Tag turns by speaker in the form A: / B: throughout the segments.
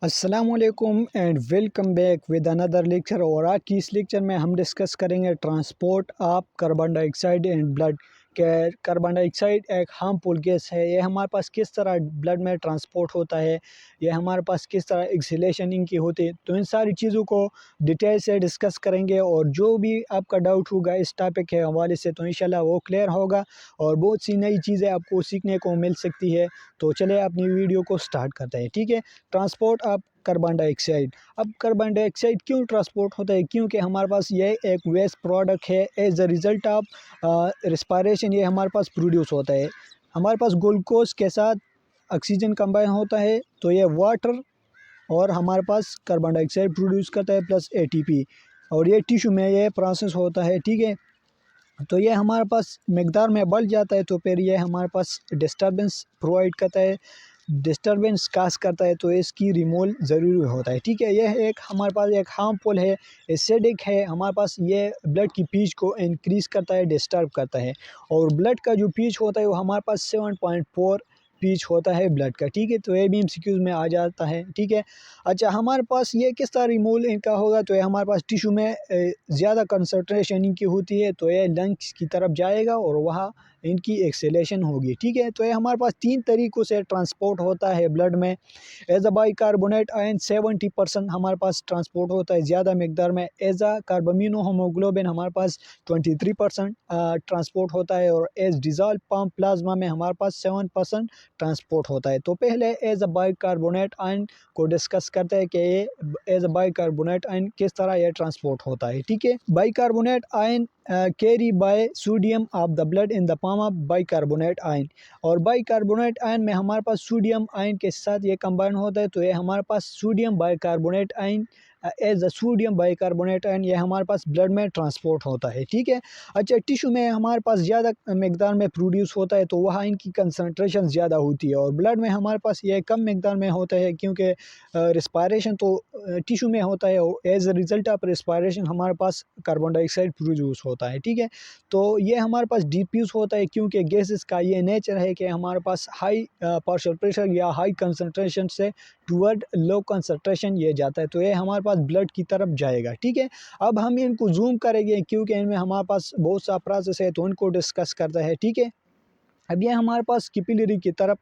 A: अस्सलामुअलैकुम and welcome back with another lecture. और आज की इस लेक्चर में हम डिस्कस करेंगे transport of carbon dioxide and blood. के कार्बन डाइऑक्साइड एक हार्मफुल गैस है, ये हमारे पास किस तरह ब्लड में ट्रांसपोर्ट होता है, ये हमारे पास किस तरह एक्सहेलेशन इनकी होती है, तो इन सारी चीज़ों को डिटेल से डिस्कस करेंगे। और जो भी आपका डाउट होगा इस टॉपिक के हवाले से तो इंशाल्लाह वो क्लियर होगा और बहुत सी नई चीज़ें आपको सीखने को मिल सकती है। तो चलिए अपनी वीडियो को स्टार्ट करते हैं, ठीक है। Transport of carbon dioxide. अब कार्बन डाइऑक्साइड क्यों ट्रांसपोर्ट होता है, क्योंकि हमारे पास ये एक वेस्ट प्रोडक्ट है। As a result of respiration ये हमारे पास प्रोड्यूस होता है। हमारे पास ग्लूकोज के साथ ऑक्सीजन कंबाइन होता है तो ये वाटर और हमारे पास कार्बन डाइऑक्साइड प्रोड्यूस करता है प्लस एटीपी, और ये टिश्यू में ये प्रोसेस होता है, ठीक है। तो ये हमारे पास मकदार में बढ़ जाता है तो फिर ये हमारे पास डिस्टर्बेंस प्रोवाइड करता है, डिस्टर्बेंस काज करता है, तो इसकी रिमूवल ज़रूरी होता है, ठीक है। यह एक हमारे पास एक हार्मफुल है, एसिडिक है। हमारे पास ये ब्लड की पीच को इंक्रीज़ करता है, डिस्टर्ब करता है। और ब्लड का जो पीच होता है वो हमारे पास 7.4 पीच होता है ब्लड का, ठीक है। तो ये भी एमसीक्यूज़ में आ जाता है, ठीक है। अच्छा, हमारे पास ये किस तरह रिमूवल इनका होगा, तो ये हमारे पास टिश्यू में ज़्यादा कंसंट्रेशन इनकी होती है तो ये लंग्स की तरफ जाएगा और वहाँ इनकी एक्सेलेशन होगी, ठीक है। तो ये हमारे पास 3 तरीक़ों से ट्रांसपोर्ट होता है ब्लड में। एज अ बाइकार्बोनेट आयन 70% हमारे पास ट्रांसपोर्ट होता है ज़्यादा मकदार में। एज अ कार्बामिनो होमोग्लोबिन हमारे पास 23% ट्रांसपोर्ट होता है। और एज डिज़ोल्व पम्प प्लाज्मा में हमारे पास 7% ट्रांसपोर्ट होता है। तो पहले एज अ बाइकार्बोनेट आयन को डिस्कस करते हैं कि ये एज अ बाइकार्बोनेट आयन किस तरह ये ट्रांसपोर्ट होता है, ठीक है। Bicarbonate ion carry by sodium of the blood in the form of bicarbonate ion. और बाइकार्बोनेट आयन में हमारे पास सोडियम आयन के साथ ये कंबाइन होता है तो ये हमारे पास sodium bicarbonate ion as a sodium bicarbonate ion ये हमारे पास ब्लड में ट्रांसपोर्ट होता है, ठीक है। अच्छा, टिश्यू में हमारे पास ज़्यादा मकदार में प्रोड्यूस होता है तो वहाँ इनकी कंसनट्रेशन ज़्यादा होती है। और ब्लड में हमारे पास ये कम मकदार में होता है क्योंकि रिस्पायरेशन तो टिश्यू में होता है। As a result of respiration हमारे पास कार्बन डाइऑक्साइड प्रोड्यूस होता है, ठीक है। तो ये हमारे पास डिफ्यूज़ होता है क्योंकि गैसेस का ये नेचर है कि हमारे पास हाई पार्शियल प्रेशर या हाई कंसंट्रेशन से टूवर्ड लो कंसंट्रेशन ये जाता है तो ये हमारे पास ब्लड की तरफ जाएगा, ठीक है। अब हम इनको जूम करेंगे क्योंकि इनमें हमारे पास बहुत सा प्रोसेस है तो उनको डिस्कस करते हैं, ठीक है। अब ये हमारे पास कैपिलरी की तरफ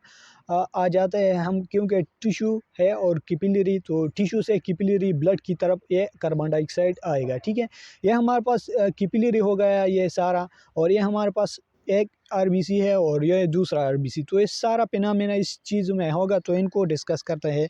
A: आ जाते हैं हम, क्योंकि टिश्यू है और कैपिलरी, तो टिश्यू से कैपिलरी ब्लड की तरफ ये कार्बन डाइऑक्साइड आएगा, ठीक है। ये हमारे पास कैपिलरी हो गया ये सारा, और ये हमारे पास एक आरबीसी है और ये दूसरा आरबीसी। तो ये सारा फिनोमेना इस चीज़ में होगा तो इनको डिस्कस करते हैं।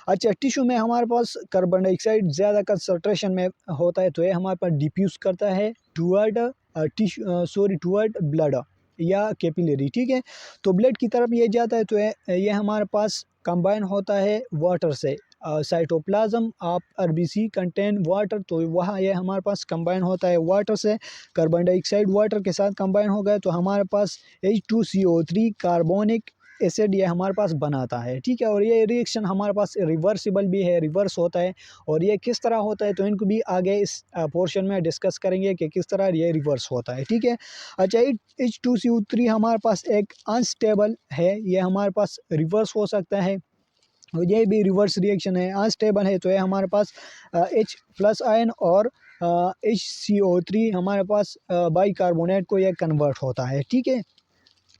A: अच्छा, टिश्यू में हमारे पास कार्बन डाइऑक्साइड ज़्यादा कंसंट्रेशन में होता है तो ये हमारे पास डिफ्यूज़ करता है टूवर्ड टूवर्ड ब्लड या कैपिलरी, ठीक है। तो ब्लड की तरफ ये जाता है तो ये हमारे पास कंबाइन होता है वाटर से। Cytoplasm of RBC contain water, तो वहाँ ये हमारे पास कंबाइन होता है वाटर से। कार्बन डाइऑक्साइड वाटर के साथ कंबाइन हो गए तो हमारे पास H2CO3 कार्बोनिक एसिड ये हमारे पास बनाता है, ठीक है। और ये रिएक्शन हमारे पास रिवर्सिबल भी है, रिवर्स होता है। और ये किस तरह होता है तो इनको भी आगे इस पोर्शन में डिस्कस करेंगे कि किस तरह ये रिवर्स होता है, ठीक है। अच्छा, H2CO3 हमारे पास एक अनस्टेबल है, ये हमारे पास रिवर्स हो सकता है और ये भी रिवर्स रिएक्शन है। अनस्टेबल है तो ये हमारे पास H+ आयन और HCO3 हमारे पास बाइकार्बोनेट को ये कन्वर्ट होता है, ठीक है।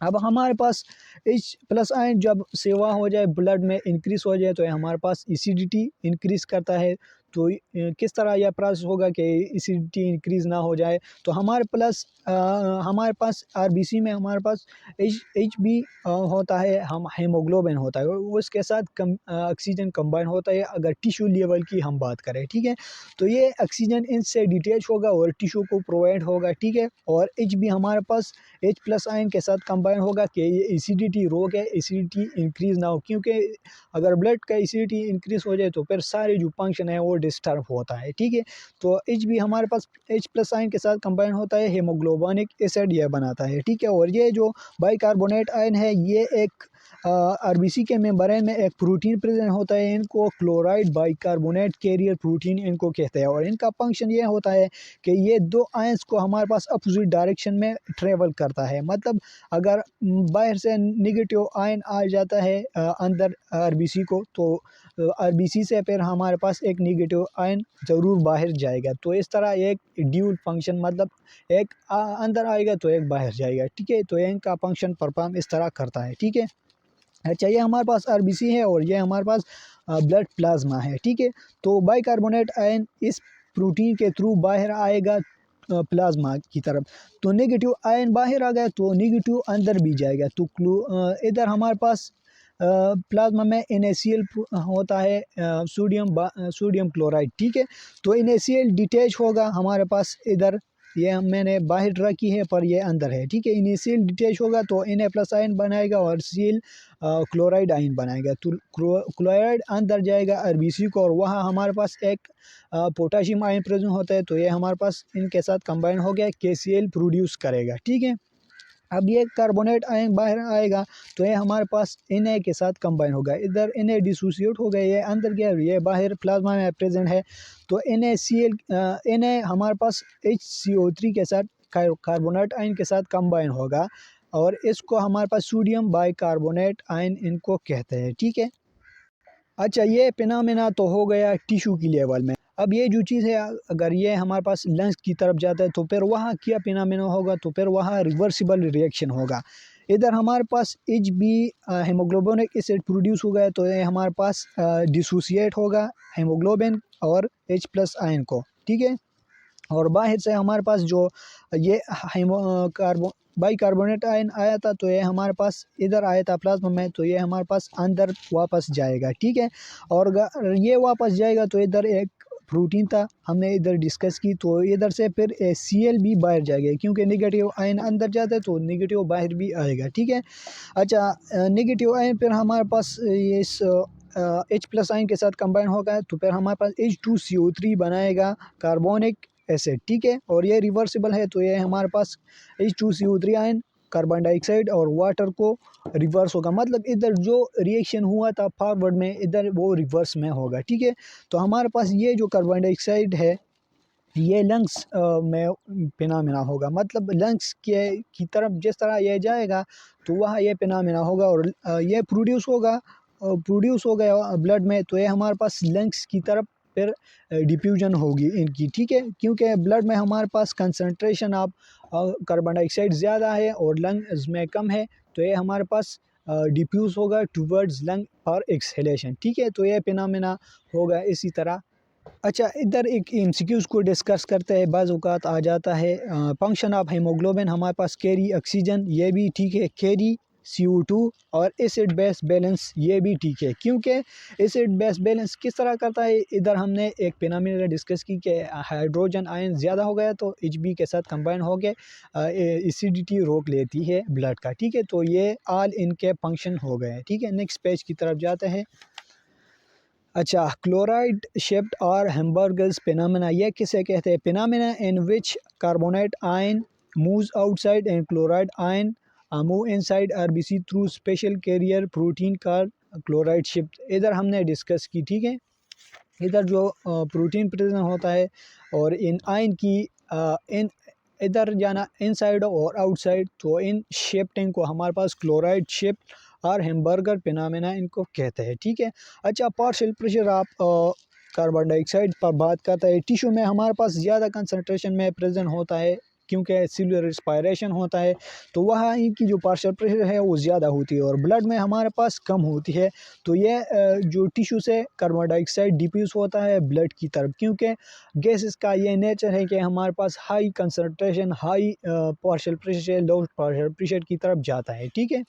A: अब हमारे पास H+ आयन जब सेवा हो जाए ब्लड में इंक्रीज़ हो जाए तो ये हमारे पास एसिडिटी इंक्रीज़ करता है। तो किस तरह यह प्रोसेस होगा कि एसिडिटी इंक्रीज़ ना हो जाए, तो हमारे पास आरबीसी में हमारे पास Hb होता है, हम हेमोग्लोबिन होता है और उसके साथ ऑक्सीजन कंबाइन होता है अगर टिश्यू लेवल की हम बात करें, ठीक है। तो ये ऑक्सीजन इनसे डिटैच होगा और टिश्यू को प्रोवाइड होगा, ठीक है। और Hb हमारे पास H+ आयन के साथ कंबाइन होगा कि ये एसिडिटी रोक है, एसिडिटी इंक्रीज़ ना हो, क्योंकि अगर ब्लड का एसिडिटी इंक्रीज़ हो जाए तो फिर सारे जो फंक्शन है वो डिस्टर्ब होता है, ठीक है। तो Hb हमारे पास H+ आयन के साथ कंबाइन होता है, हीमोग्लोबिनिक एसिड यह बनाता है, ठीक है। और ये जो बाइकार्बोनेट आयन है ये एक आरबीसी के मेम्ब्रेन में एक प्रोटीन प्रेजेंट होता है, इनको क्लोराइड बाइकार्बोनेट कैरियर प्रोटीन इनको कहते हैं। और इनका फंक्शन ये होता है कि ये दो आयंस को हमारे पास अपोजिट डायरेक्शन में ट्रेवल करता है। मतलब अगर बाहर से नेगेटिव आयन आ जाता है अंदर आरबीसी को तो आरबीसी से फिर हमारे पास एक नेगेटिव आयन ज़रूर बाहर जाएगा। तो इस तरह एक ड्यूल फंक्शन, मतलब एक अंदर आएगा तो एक बाहर जाएगा, ठीक है। तो इनका फंक्शन परफॉर्म इस तरह करता है, ठीक है। अच्छा, ये हमारे पास आरबीसी है और ये हमारे पास ब्लड प्लाज्मा है, ठीक है। तो बाइकार्बोनेट आयन इस प्रोटीन के थ्रू बाहर आएगा प्लाज्मा की तरफ। तो नेगेटिव आयन बाहर आ गया तो नेगेटिव अंदर भी जाएगा। तो इधर हमारे पास प्लाज्मा में NaCl होता है, सोडियम क्लोराइड, ठीक है। तो NaCl डिटैच होगा हमारे पास इधर, ये मैंने बाहर रखी है पर ये अंदर है, ठीक है। NaCl डिटैच होगा तो Na+ आयन बनाएगा और Cl क्लोराइड आयन बनाएगा। तो क्लोराइड अंदर जाएगा आरबीसी को और वहाँ हमारे पास एक पोटाशियम आयन प्रेजेंट होता है। तो ये हमारे पास इनके साथ कंबाइन हो गया, KCl प्रोड्यूस करेगा, ठीक है। अब ये कार्बोनेट आयन बाहर आएगा तो ये हमारे पास Na के साथ कंबाइन होगा। इधर Na डिसोसिएट हो गया, ये अंदर गया, ये बाहर प्लाज्मा में प्रेजेंट है। तो Na हमारे पास HCO3 के साथ कार्बोनेट आयन के साथ कंबाइन होगा और इसको हमारे पास सोडियम बाइकार्बोनेट आयन इनको कहते हैं, ठीक है। अच्छा, ये फिनोमेना तो हो गया टिश्यू की लेवल में। अब ये जो चीज़ है, अगर ये हमारे पास लंग्स की तरफ जाता है तो फिर वहाँ क्या फिनोमेना होगा, तो फिर वहाँ रिवर्सिबल रिएक्शन होगा। इधर हमारे पास HB हेमोग्लोबिनिक एसिड प्रोड्यूस हो गया तो ये हमारे पास डिसोसिएट होगा हेमोग्लोबिन और H+ आयन को, ठीक है। और बाहर से हमारे पास जो ये बाइकार्बोनेट आयन आया था तो ये हमारे पास इधर आया था प्लाज्मा में, तो ये हमारे पास अंदर वापस जाएगा, ठीक है। और ये वापस जाएगा तो इधर एक प्रोटीन था, हमने इधर डिस्कस की, तो इधर से फिर Cl भी बाहर जाएगा क्योंकि नेगेटिव आयन अंदर जाता है तो नेगेटिव बाहर भी आएगा, ठीक है। अच्छा, नेगेटिव आयन फिर हमारे पास ये इस H+ आयन के साथ कंबाइन होगा तो फिर हमारे पास H2CO3 बनाएगा कार्बोनिक एसिड, ठीक है। और ये रिवर्सिबल है तो ये हमारे पास H2CO3 आयन कार्बन डाइऑक्साइड और वाटर को रिवर्स होगा, मतलब इधर जो रिएक्शन हुआ था फॉरवर्ड में इधर वो रिवर्स में होगा, ठीक है। तो हमारे पास ये जो कार्बन डाइऑक्साइड है ये लंग्स में फिनोमेना होगा, मतलब लंग्स के की तरफ जिस तरह ये जाएगा तो वहाँ ये फिनोमेना होगा और ये प्रोड्यूस हो गया ब्लड में तो ये हमारे पास लंग्स की तरफ फिर डिफ्यूजन होगी इनकी, ठीक है। क्योंकि ब्लड में हमारे पास कंसंट्रेशन ऑफ कार्बन डाइऑक्साइड ज़्यादा है और लंग्स में कम है तो ये हमारे पास डिफ्यूज़ होगा टूवर्ड्स लंग और एक्सहेलेशन, ठीक है। तो ये फिनोमेना होगा इसी तरह। अच्छा, इधर एक MCQs को डिस्कस करते हैं। बाज़ औक़ात आ जाता है फंक्शन ऑफ हीमोग्लोबिन हमारे पास कैरी ऑक्सीजन, ये भी ठीक है, कैरी CO2 और एसिड बेस बैलेंस, ये भी ठीक है। क्योंकि एसिड बेस बैलेंस किस तरह करता है, इधर हमने एक फिनोमेना डिस्कस की कि हाइड्रोजन आयन ज़्यादा हो गया तो HB के साथ कंबाइन हो गए, एसिडिटी रोक लेती है ब्लड का, ठीक है। तो ये ऑल इनके फंक्शन हो गए, ठीक है। नेक्स्ट पेज की तरफ जाते हैं। अच्छा, क्लोराइड शिफ्ट और हैम्बर्गर्स फिनोमेना, ये किसे कहते हैं? Phenomena in which carbonate ion moves outside and chloride ion move inside RBC through special carrier protein का क्लोराइड शिफ्ट, इधर हमने डिस्कस की, ठीक है। इधर जो प्रोटीन प्रेजेंट होता है और इन आयन की इन इधर जाना इनसाइड और आउटसाइड, तो इन शिफ्टिंग को हमारे पास क्लोराइड शिफ्ट और हैम्बर्गर फिनोमेना इनको कहते हैं, ठीक है। अच्छा, पार्शियल प्रेशर आप कार्बन डाइऑक्साइड पर बात करता है। टिश्यू में हमारे पास ज़्यादा कंसनट्रेशन में प्रेजेंट होता है क्योंकि सेलुलर रिस्पायरेशन होता है तो वहाँ इनकी जो पार्शियल प्रेशर है वो ज़्यादा होती है और ब्लड में हमारे पास कम होती है। तो ये जो टिश्यू से कार्बन डाइऑक्साइड डिफ्यूज़ होता है ब्लड की तरफ, क्योंकि गैसेस का ये नेचर है कि हमारे पास high concentration, high partial pressure से लो पार्शियल प्रेशर की तरफ जाता है, ठीक है।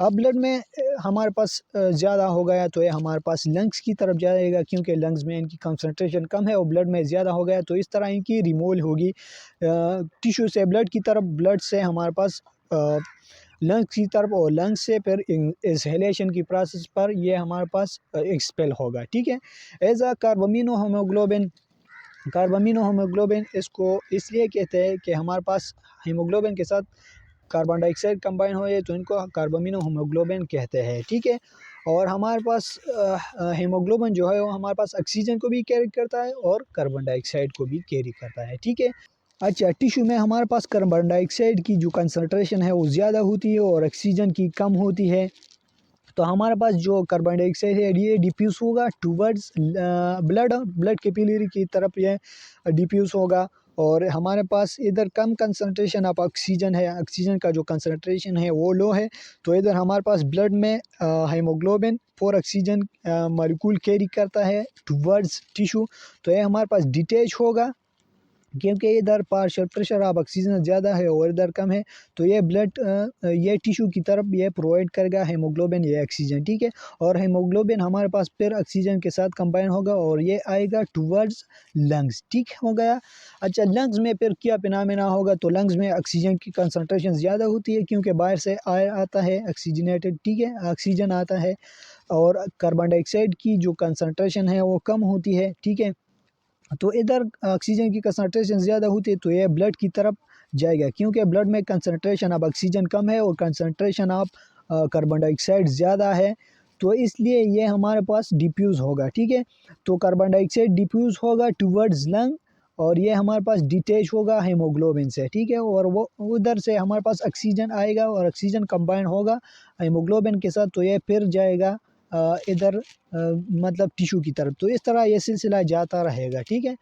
A: अब ब्लड में हमारे पास ज़्यादा हो गया तो ये हमारे पास लंग्स की तरफ जाएगा क्योंकि लंग्स में इनकी कंसंट्रेशन कम है और ब्लड में ज़्यादा हो गया तो इस तरह इनकी रिमूवल होगी टिश्यू से ब्लड की तरफ, ब्लड से हमारे पास लंग्स की तरफ और लंग्स से फिर एक्सहेलेशन की प्रोसेस पर ये हमारे पास एक्सपेल होगा, ठीक है। एज अ कार्बामिनो होमोग्लोबिन इसको इसलिए कहते हैं कि हमारे पास हीमोग्लोबिन के साथ कार्बन डाइऑक्साइड कंबाइन हो जाए तो इनको कार्बामिनो होमोग्लोबिन कहते हैं, ठीक है। और हमारे पास हीमोग्लोबिन जो है वो हमारे पास ऑक्सीजन को भी कैरी करता है और कार्बन डाइऑक्साइड को भी कैरी करता है, ठीक है। अच्छा, टिश्यू में हमारे पास कार्बन डाइऑक्साइड की जो कंसंट्रेशन है वो ज़्यादा होती है और ऑक्सीजन की कम होती है। तो हमारे पास जो कार्बन डाइऑक्साइड है ये डिफ्यूज़ होगा टूवर्ड्स ब्लड कैपिलरी की तरफ ये डिफ्यूज़ होगा। और हमारे पास इधर कम कंसंट्रेशन ऑफ ऑक्सीजन है, ऑक्सीजन का जो कंसंट्रेशन है वो लो है। तो इधर हमारे पास ब्लड में हीमोग्लोबिन 4 ऑक्सीजन मॉलिक्यूल कैरी करता है टुवर्ड्स टिश्यू। तो ये हमारे पास डिटैच होगा क्योंकि इधर पार्शियल प्रेशर ऑफ ऑक्सीजन ज़्यादा है और इधर कम है। तो ये ब्लड ये टिश्यू की तरफ ये प्रोवाइड करेगा हीमोग्लोबिन ये ऑक्सीजन, ठीक है। और हीमोग्लोबिन हमारे पास फिर ऑक्सीजन के साथ कंबाइन होगा और ये आएगा टुवर्ड्स लंग्स, ठीक हो गया। अच्छा, लंग्स में फिर क्या फिनोमेना होगा, तो लंग्स में ऑक्सीजन की कंसनट्रेशन ज़्यादा होती है क्योंकि बाहर से आता है ऑक्सीजनेटेड, ठीक है, ऑक्सीजन आता है। और कार्बन डाइऑक्साइड की जो कंसनट्रेशन है वो कम होती है, ठीक है। तो इधर ऑक्सीजन की कंसंट्रेशन ज़्यादा होती है तो ये ब्लड की तरफ जाएगा क्योंकि ब्लड में कंसंट्रेशन ऑफ ऑक्सीजन कम है और कंसंट्रेशन ऑफ कार्बन डाइऑक्साइड ज़्यादा है। तो इसलिए ये हमारे पास डिफ्यूज़ होगा, ठीक है। तो कार्बन डाइऑक्साइड डिफ्यूज़ होगा टुवर्ड्स लंग और ये हमारे पास डिटैच होगा हीमोग्लोबिन से, ठीक है। और वो उधर से हमारे पास ऑक्सीजन आएगा और ऑक्सीजन कंबाइन होगा हीमोग्लोबिन के साथ, तो ये फिर जाएगा इधर मतलब टिश्यू की तरफ। तो इस तरह ये सिलसिला जाता रहेगा, ठीक है।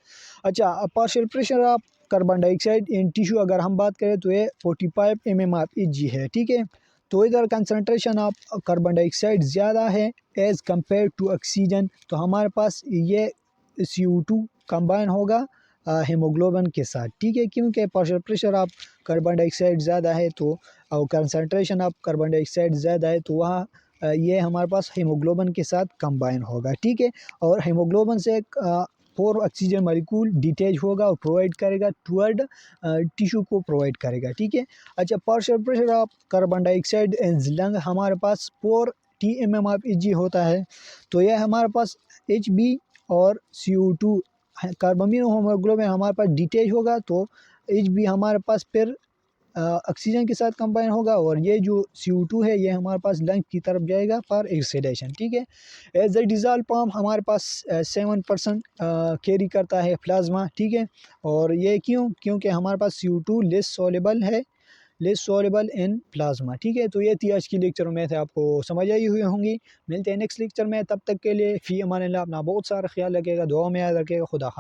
A: अच्छा, partial pressure of carbon dioxide in tissue अगर हम बात करें तो ये 45 mmHg है, ठीक है। तो इधर कंसंट्रेशन ऑफ कार्बन डाइऑक्साइड ज़्यादा है एज़ कम्पेयर टू ऑक्सीजन। तो हमारे पास ये CO2 कंबाइन होगा हीमोग्लोबिन के साथ, ठीक है, क्योंकि partial pressure of carbon dioxide ज़्यादा है तो और कंसंट्रेशन ऑफ कार्बन डाइऑक्साइड ज़्यादा है तो वहाँ ये हमारे पास हीमोग्लोबिन के साथ कंबाइन होगा, ठीक है। और हीमोग्लोबिन से एक 4 ऑक्सीजन मॉलिक्यूल डिटैच होगा और प्रोवाइड करेगा टुवर्ड टिश्यू को प्रोवाइड करेगा, ठीक है। अच्छा, partial pressure of carbon dioxide in lung हमारे पास 4 TMM होता है। तो यह हमारे पास Hb और CO2 कार्बोमिनो हीमोग्लोबिन हमारे पास डिटैच होगा तो Hb हमारे पास फिर ऑक्सीजन के साथ कंबाइन होगा और ये जो CO2 है ये हमारे पास लंग की तरफ जाएगा फॉर एक्सहेलेशन, ठीक है। एज ए डिज़ॉल्व फॉर्म हमारे पास 7% कैरी करता है प्लाज्मा, ठीक है। और ये क्योंकि हमारे पास CO2 less soluble in plasma, ठीक है। तो ये थी आज की लेक्चर में थे, आपको समझ आई हुई होंगी। मिलते हैं नेक्स्ट लेक्चर में, तब तक के लिए फ़ी अमान अल्लाह, अपना बहुत सारा ख्याल रखिएगा, दुआ में याद रखिएगा। खुदा हाफ़िज़।